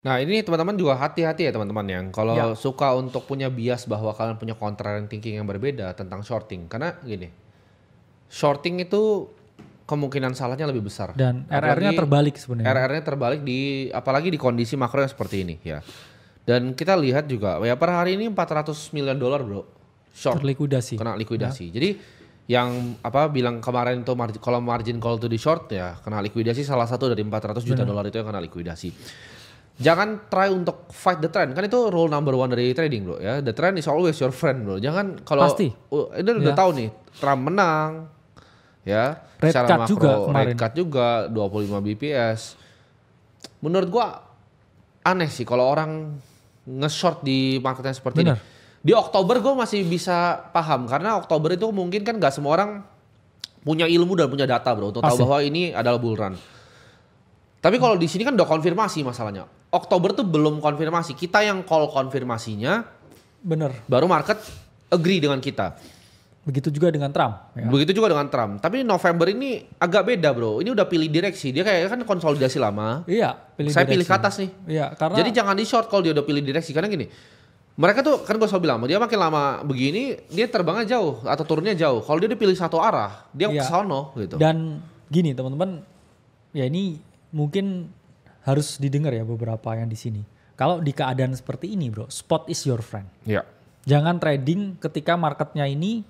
Nah ini teman-teman juga hati-hati ya teman-teman yang kalau Ya. suka untuk punya bias bahwa kalian punya contrarian thinking yang berbeda tentang shorting. Karena gini, shorting itu kemungkinan salahnya lebih besar. Dan Apalagi RR-nya terbalik sebenarnya. RR-nya terbalik apalagi di kondisi makro yang seperti ini ya. Dan kita lihat juga ya per hari ini $400 million bro. Short. Terlikuidasi. Kena likuidasi. Jadi yang bilang kemarin itu kalau margin call itu di short ya kena likuidasi, salah satu dari $400 juta itu yang kena likuidasi. Jangan try untuk fight the trend, kan itu rule number 1 dari trading bro ya. The trend is always your friend bro. Jangan kalau Pasti. Ini udah tahu nih Trump menang ya. Rate Secara cut makro, juga kemarin. rate cut juga 25 BPS. Menurut gua aneh sih kalau orang nge-short di marketnya seperti Bener. ini. Di Oktober gue masih bisa paham karena Oktober itu mungkin kan gak semua orang punya ilmu dan punya data bro untuk tahu Pasti. bahwa ini adalah bull run. Tapi kalau di sini kan udah konfirmasi masalahnya. Oktober tuh belum konfirmasi. Kita yang call konfirmasinya, Bener. baru market agree dengan kita. Begitu juga dengan Trump. Ya. Begitu juga dengan Trump. Tapi November ini agak beda bro. Ini udah pilih direksi. Dia kayak kan konsolidasi lama. Iya. Saya pilih direksi. ke atas nih. Iya, karena Jadi jangan di short kalau dia udah pilih direksi. Karena gini, mereka tuh kan gue selalu bilang, dia makin lama begini, dia terbangnya jauh atau turunnya jauh. Kalau dia pilih satu arah, dia ke Iya. sono gitu. Dan gini teman-teman, ya ini mungkin harus didengar ya beberapa yang di sini. Kalau di keadaan seperti ini bro, spot is your friend. Iya. Jangan trading ketika marketnya ini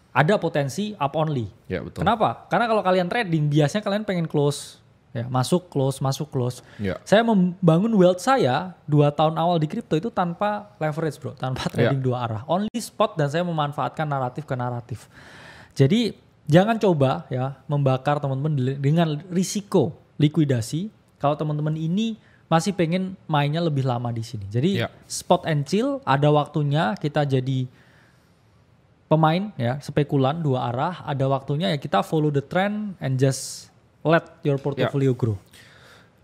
ada potensi up only. Ya betul. Kenapa? Karena kalau kalian trading biasanya kalian pengen close. Ya, masuk close. Ya. Saya membangun wealth saya 2 tahun awal di kripto itu tanpa leverage bro. Tanpa trading dua arah. Only spot dan saya memanfaatkan naratif ke naratif. Jadi jangan coba ya membakar teman-teman dengan risiko likuidasi. Kalau teman-teman ini masih pengen mainnya lebih lama di sini. Jadi spot and chill ada waktunya kita jadi pemain ya, spekulan dua arah, ada waktunya ya kita follow the trend and just let your portfolio grow.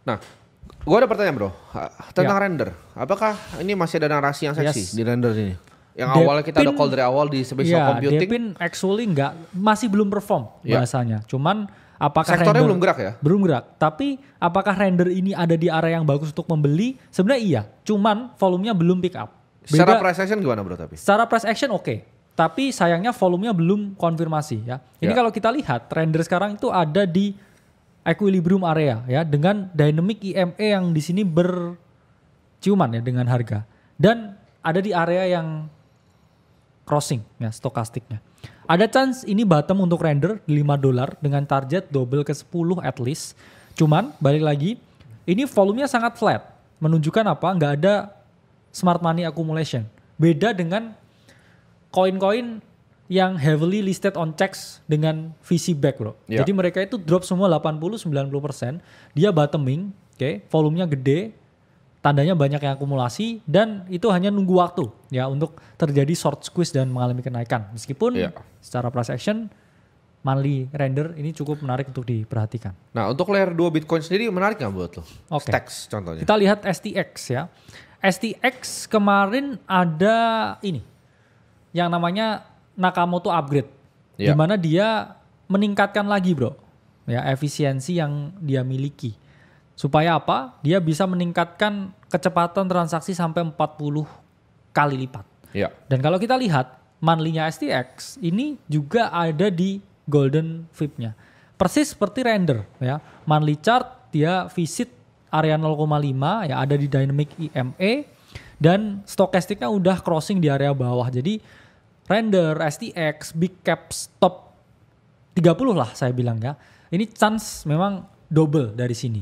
Nah, gue ada pertanyaan bro tentang render. Apakah ini masih ada narasi yang seksi di render ini? Yang awalnya kita ada call dari awal di special computing. Depin actually masih belum perform bahasanya. Cuman apakah sektornya render, belum gerak ya? Belum gerak. Tapi apakah render ini ada di area yang bagus untuk membeli? Sebenarnya iya. Cuman volumenya belum pick up. Secara price action gimana bro tapi? Secara price action oke. Tapi sayangnya volumenya belum konfirmasi ya. Ini kalau kita lihat render sekarang itu ada di equilibrium area ya dengan dynamic EMA yang di sini berciuman ya dengan harga. Dan ada di area yang crossing ya stokastiknya. Ada chance ini bottom untuk render di $5 dengan target double ke 10 at least. Cuman balik lagi ini volumenya sangat flat. Menunjukkan apa? Nggak ada smart money accumulation. Beda dengan koin-koin yang heavily listed on checks dengan VC back bro. Jadi mereka itu drop semua 80-90%. Dia bottoming, volumenya gede. Tandanya banyak yang akumulasi dan itu hanya nunggu waktu ya untuk terjadi short squeeze dan mengalami kenaikan. Meskipun secara price action monthly render ini cukup menarik untuk diperhatikan. Nah untuk layer 2 Bitcoin sendiri menarik nggak buat lo? Stacks contohnya. Kita lihat STX ya. STX kemarin ada ini yang namanya Nakamoto upgrade. Di mana dia meningkatkan lagi bro ya efisiensi yang dia miliki. Supaya apa? Dia bisa meningkatkan kecepatan transaksi sampai 40 kali lipat. Dan kalau kita lihat monthly-nya STX ini juga ada di golden VIP-nya. Persis seperti render ya. Monthly chart dia visit area 0,5 ya ada di dynamic EMA dan stokastiknya udah crossing di area bawah. Jadi render, STX, big caps top 30 lah saya bilang ya. Ini chance memang double dari sini.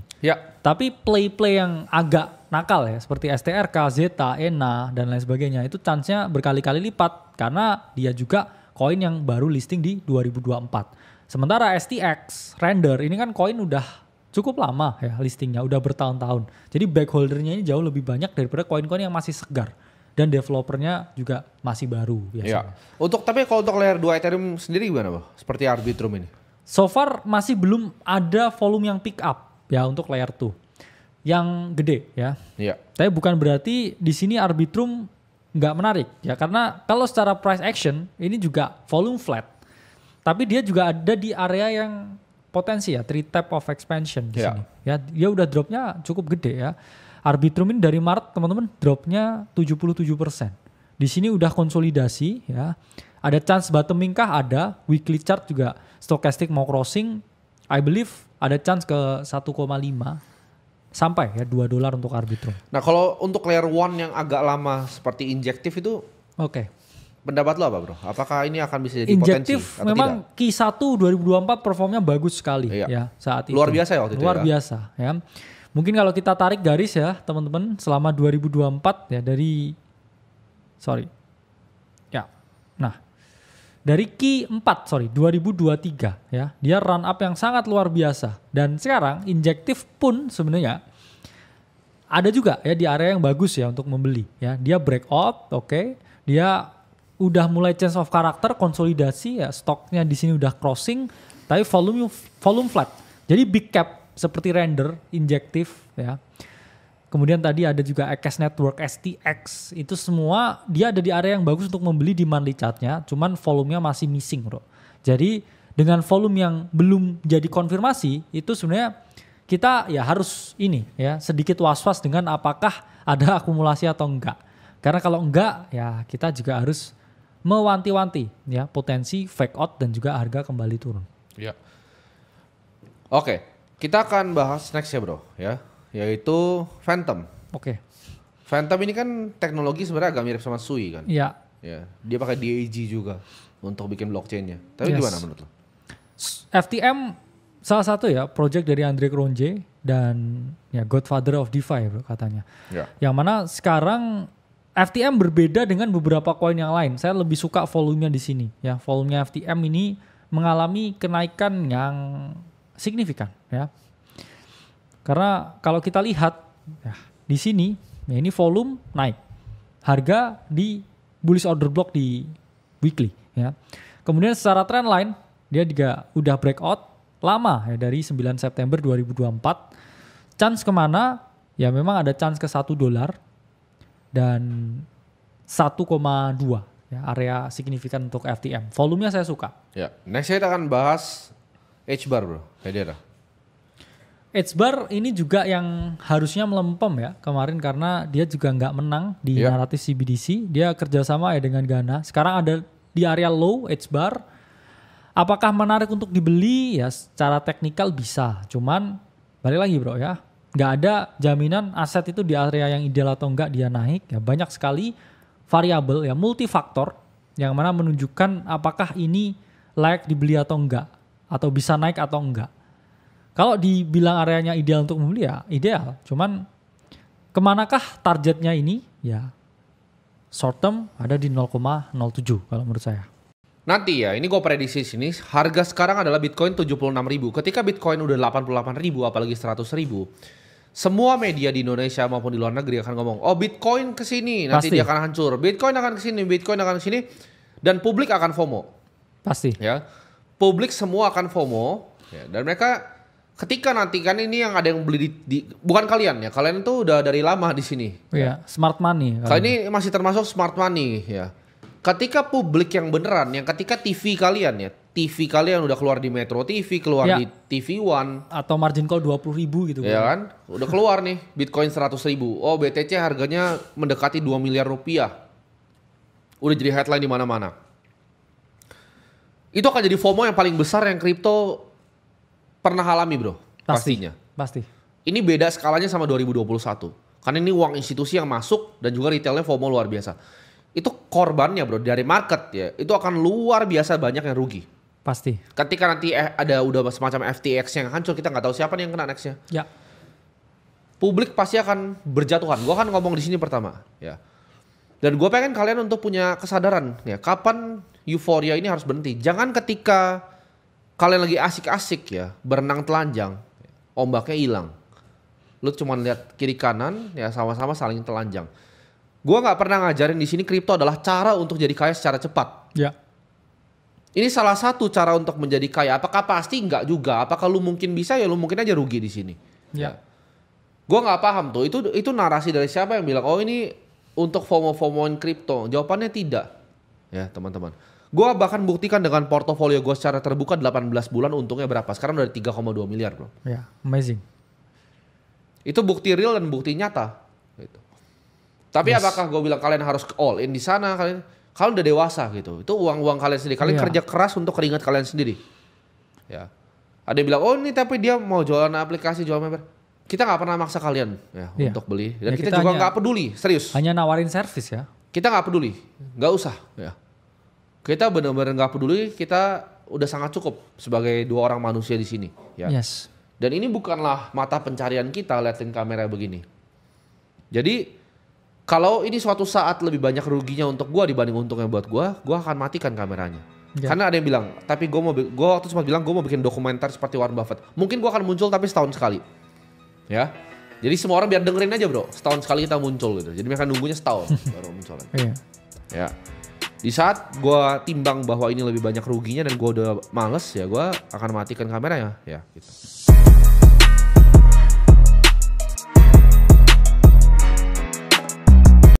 Tapi play-play yang agak nakal ya seperti STRK, Zeta, ENA dan lain sebagainya itu chance-nya berkali-kali lipat karena dia juga koin yang baru listing di 2024. Sementara STX, render ini kan koin udah cukup lama ya listingnya, udah bertahun-tahun. Jadi backholdernya ini jauh lebih banyak daripada koin-koin yang masih segar dan developernya juga masih baru biasanya. Tapi kalau untuk layer 2 Ethereum sendiri gimana Bang? Seperti Arbitrum ini? So far masih belum ada volume yang pick up ya untuk layer 2 yang gede ya. Tapi bukan berarti di sini Arbitrum nggak menarik ya karena kalau secara price action ini juga volume flat. Tapi dia juga ada di area yang potensi ya 3 type of expansion di sini. Ya dia udah dropnya cukup gede ya. Arbitrum ini dari Maret teman-teman dropnya 77%. Di sini udah konsolidasi ya. Ada chance bottoming kah? Ada. Weekly chart juga stochastic mau crossing. I believe ada chance ke 1,5 sampai ya $2 untuk Arbitrum. Nah kalau untuk layer 1 yang agak lama seperti injektif itu, Oke. pendapat lo apa bro? Apakah ini akan bisa jadi potensi? Injektif memang Q1 2024 performnya bagus sekali ya saat itu. Luar biasa ya waktu itu ya. Luar biasa ya. Mungkin kalau kita tarik garis ya teman-teman selama 2024 ya dari dari Q4 2023 ya, dia run up yang sangat luar biasa. Dan sekarang injektif pun sebenarnya ada juga ya di area yang bagus ya untuk membeli ya. Dia breakout, oke. Dia udah mulai change of character, konsolidasi ya, stoknya di sini udah crossing, tapi volume flat. Jadi big cap seperti render, injektif ya. Kemudian tadi ada juga Ekes Network, STX, itu semua dia ada di area yang bagus untuk membeli di monthly chartnya, cuman volumenya masih missing bro. Jadi dengan volume yang belum jadi konfirmasi, itu sebenarnya kita ya harus ini ya sedikit was-was dengan apakah ada akumulasi atau enggak. Karena kalau enggak ya kita juga harus mewanti-wanti ya potensi fake out dan juga harga kembali turun. Ya. Oke, kita akan bahas next ya bro ya, yaitu Phantom. Oke. Phantom ini kan teknologi sebenarnya agak mirip sama Sui kan. Iya. Ya, dia pakai DAG juga untuk bikin blockchainnya. Tapi gimana menurut lo? FTM salah satu ya project dari Andre Cronje dan ya Godfather of DeFi bro, katanya. Ya. Yang mana sekarang FTM berbeda dengan beberapa koin yang lain. Saya lebih suka volumenya di sini ya. Volumenya FTM ini mengalami kenaikan yang signifikan ya. Karena kalau kita lihat ya, di sini ya ini volume naik. Harga di bullish order block di weekly ya. Kemudian secara trend line dia juga udah breakout lama ya dari 9 September 2024. Chance kemana? Ya memang ada chance ke $1 dan 1,2 ya area signifikan untuk FTM. Volumenya saya suka. Ya, next kita akan bahas H-bar bro, Hedera. H-bar ini juga yang harusnya melempem ya kemarin karena dia juga nggak menang di naratif CBDC. Dia kerjasama ya dengan Ghana. Sekarang ada di area low H-bar. Apakah menarik untuk dibeli? Ya secara teknikal bisa. Cuman balik lagi bro ya. Nggak ada jaminan aset itu di area yang ideal atau enggak dia naik. Ya banyak sekali variabel ya multifaktor yang mana menunjukkan apakah ini layak dibeli atau enggak. Atau bisa naik atau enggak. Kalau dibilang areanya ideal untuk membeli ya ideal. Cuman kemanakah targetnya ini? Ya short term ada di 0,07 kalau menurut saya. Nanti ya, ini gue prediksi sini harga sekarang adalah Bitcoin 76.000. Ketika Bitcoin udah 88.000 apalagi 100.000, semua media di Indonesia maupun di luar negeri akan ngomong, oh Bitcoin kesini, nanti dia akan hancur. Bitcoin akan kesini, Bitcoin akan kesini, dan publik akan FOMO. Pasti. Ya, publik semua akan FOMO, ya, dan mereka ketika nanti kan ini yang ada yang beli bukan kalian ya, kalian itu udah dari lama di sini. Iya, smart money. Kali ini masih termasuk smart money ya. Ketika publik yang beneran, yang ketika TV kalian ya, TV kalian udah keluar di Metro TV, keluar di TV One. Atau margin call 20.000 gitu. Ya kan, udah keluar nih Bitcoin 100.000. Oh BTC harganya mendekati 2 miliar rupiah. Udah jadi headline di mana-mana. Itu akan jadi FOMO yang paling besar yang kripto pernah alami bro. Pastinya. Pasti. Ini beda skalanya sama 2021. Karena ini uang institusi yang masuk dan juga retailnya FOMO luar biasa. Itu korbannya bro dari market ya, itu akan luar biasa banyak yang rugi. Pasti. Ketika nanti ada udah semacam FTX yang hancur, kita nggak tahu siapa nih yang kena nextnya. Ya. Publik pasti akan berjatuhan. Gue akan ngomong di sini pertama ya. Dan gue pengen kalian untuk punya kesadaran ya, kapan euforia ini harus berhenti. Jangan ketika kalian lagi asik-asik ya berenang telanjang, ombaknya hilang. Lu cuma lihat kiri kanan ya sama-sama saling telanjang. Gue nggak pernah ngajarin di sini kripto adalah cara untuk jadi kaya secara cepat. Ya. Ini salah satu cara untuk menjadi kaya. Apakah pasti? Enggak juga. Apakah lu mungkin bisa? Ya lu mungkin aja rugi di sini. Ya. Gue nggak paham tuh. Itu narasi dari siapa yang bilang, oh ini untuk FOMO-FOMOin kripto. Jawabannya tidak. Ya teman-teman. Gue bahkan buktikan dengan portofolio gue secara terbuka 18 bulan untungnya berapa. Sekarang udah 3,2 miliar bro. Ya, amazing. Itu bukti real dan bukti nyata. Gitu. Tapi apakah gue bilang kalian harus all in di sana? Kalian udah dewasa gitu. Itu uang kalian sendiri. Kalian kerja keras untuk keringat kalian sendiri. Ya. Ada yang bilang, oh ini tapi dia mau jualan aplikasi, jualan member. Kita nggak pernah maksa kalian untuk beli. Dan kita juga nggak peduli, serius. Hanya nawarin servis ya. Kita nggak peduli, nggak usah. Ya. Kita benar-benar nggak peduli. Kita udah sangat cukup sebagai 2 orang manusia di sini. Ya. Yes. Dan ini bukanlah mata pencarian kita liatin kamera begini. Jadi kalau ini suatu saat lebih banyak ruginya untuk gue dibanding untungnya buat gue akan matikan kameranya. Karena ada yang bilang, tapi gue waktu sempat bilang gue mau bikin dokumenter seperti Warren Buffett. Mungkin gue akan muncul tapi setahun sekali. Ya, jadi semua orang biar dengerin aja bro, setahun sekali kita muncul gitu. Jadi mereka nunggunya setahun baru muncul. Ya, di saat gue timbang bahwa ini lebih banyak ruginya dan gue udah males ya gue akan matikan kameranya. Ya gitu.